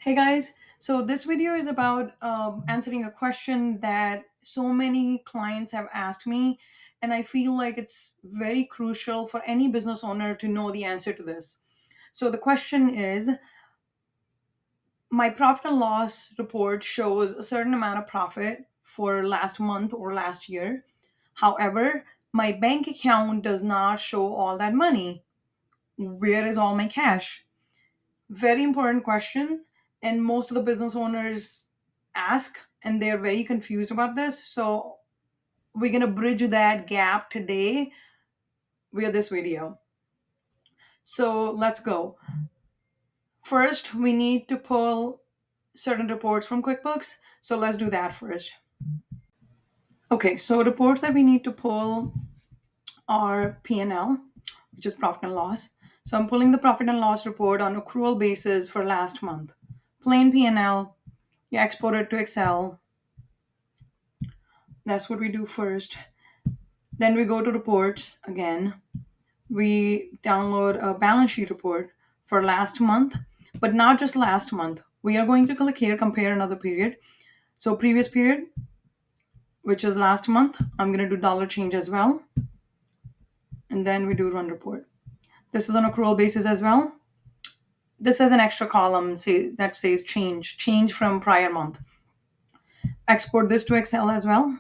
Hey guys, so this video is about answering a question that so many clients have asked me, and I feel like it's very crucial for any business owner to know the answer to this. So the question is, my profit and loss report shows a certain amount of profit for last month or last year. However, my bank account does not show all that money. Where is all my cash? Very important question, and most of the business owners ask, and they're very confused about this. So we're going to bridge that gap today via this video. So let's go. First, we need to pull certain reports from QuickBooks. So let's do that first. Okay, so reports that we need to pull are P&L, which is profit and loss. So I'm pulling the profit and loss report on accrual basis for last month. Plain P&L, you export it to Excel. That's what we do first. Then we go to reports again. We download a balance sheet report for last month, but not just last month. We are going to click here, compare another period. So previous period, which is last month, I'm going to do dollar change as well. And then we do run report. This is on accrual basis as well. This has an extra column that says change from prior month. Export this to Excel as well.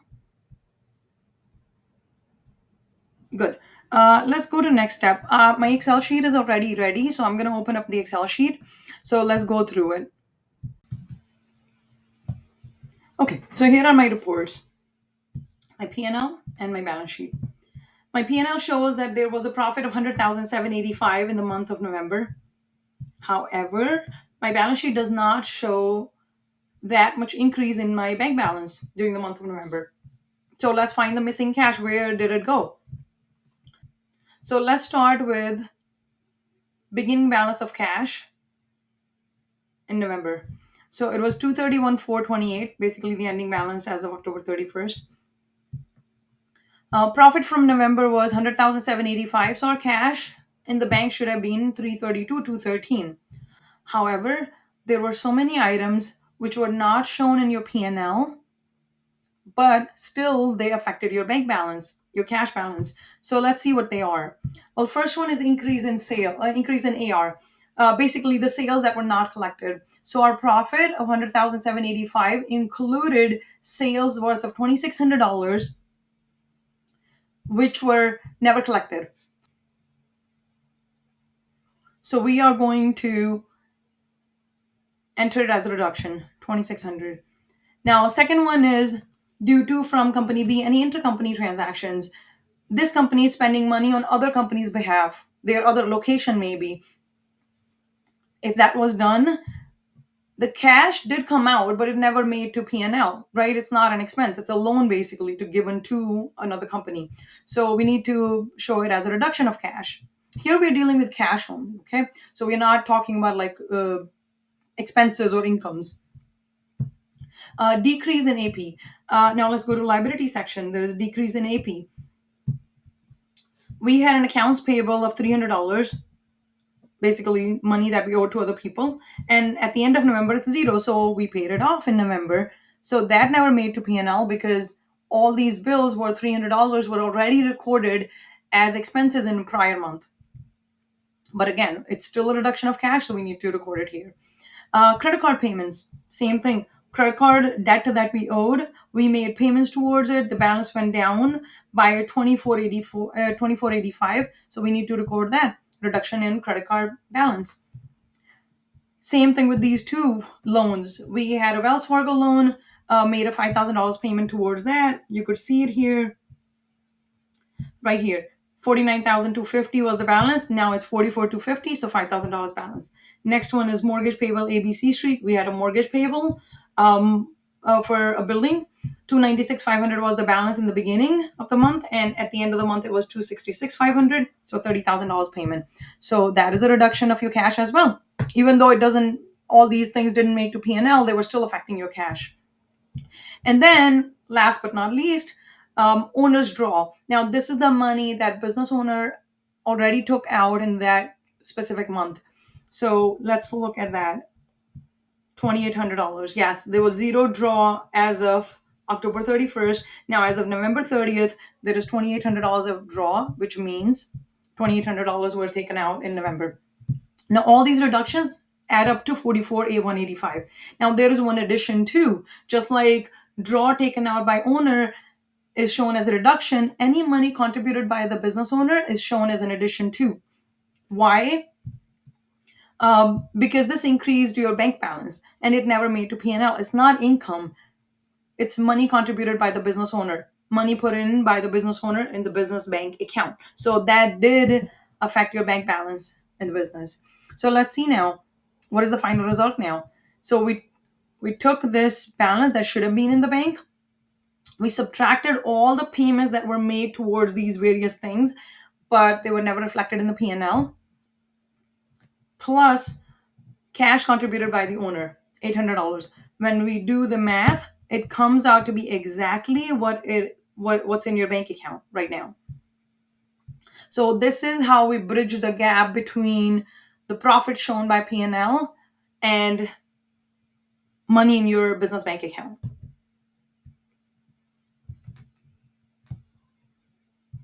Good. Let's go to next step. My Excel sheet is already ready, so I'm going to open up the Excel sheet. So let's go through it. Okay, so here are my reports, my P&L and my balance sheet. My P&L shows that there was a profit of 100,785 in the month of November. However, my balance sheet does not show that much increase in my bank balance during the month of November. So let's find the missing cash. Where did it go? So let's start with beginning balance of cash in November. So it was 231,428, basically the ending balance as of October 31st. Profit from November was 100,785. So our cash in the bank should have been 332,213. However, there were so many items which were not shown in your P&L, but still they affected your bank balance, your cash balance. So let's see what they are. Well, first one is increase in AR. Basically, the sales that were not collected. So our profit of 100,785 included sales worth of $2,600, which were never collected. So we are going to enter it as a reduction, 2,600. Now, second one is due to from company B any intercompany transactions. This company is spending money on other companies' behalf, their other location maybe. If that was done, the cash did come out, but it never made to P&L, right? It's not an expense. It's a loan basically to given to another company. So we need to show it as a reduction of cash. Here we're dealing with cash only, okay? So we're not talking about like expenses or incomes. Decrease in AP. Now let's go to liability section. There is decrease in AP. We had an accounts payable of $300, basically money that we owe to other people. And at the end of November, it's zero. So we paid it off in November. So that never made to P&L because all these bills worth $300 were already recorded as expenses in prior month. But again, it's still a reduction of cash, so we need to record it here. Credit card payments, same thing. Credit card debt that we owed, we made payments towards it. The balance went down by 2485. So we need to record that reduction in credit card balance. Same thing with these two loans. We had a Wells Fargo loan, made a $5,000 payment towards that. You could see it here, right here. 49,250 was the balance. Now it's 44,250, so $5,000 balance. Next one is mortgage payable ABC Street. We had a mortgage payable for a building. 296,500 was the balance in the beginning of the month, and at the end of the month it was 266,500, so $30,000 payment. So that is a reduction of your cash as well. Even though it doesn't, all these things didn't make to P&L, they were still affecting your cash. And then, last but not least, owner's draw. Now, this is the money that business owner already took out in that specific month. So let's look at that. $2,800. Yes, there was zero draw as of October 31st. Now, as of November 30th, there is $2,800 of draw, which means $2,800 were taken out in November. Now, all these reductions add up to 44A185. Now, there is one addition too. Just like draw taken out by owner is shown as a reduction, any money contributed by the business owner is shown as an addition too. Why? Because this increased your bank balance and it never made to P&L. It's not income. It's money contributed by the business owner, money put in by the business owner in the business bank account. So that did affect your bank balance in the business. So let's see now, what is the final result now? So we took this balance that should have been in the bank. We subtracted all the payments that were made towards these various things, but they were never reflected in the P&L. Plus cash contributed by the owner, $800. When we do the math, it comes out to be exactly what's in your bank account right now. So this is how we bridge the gap between the profit shown by P&L and money in your business bank account.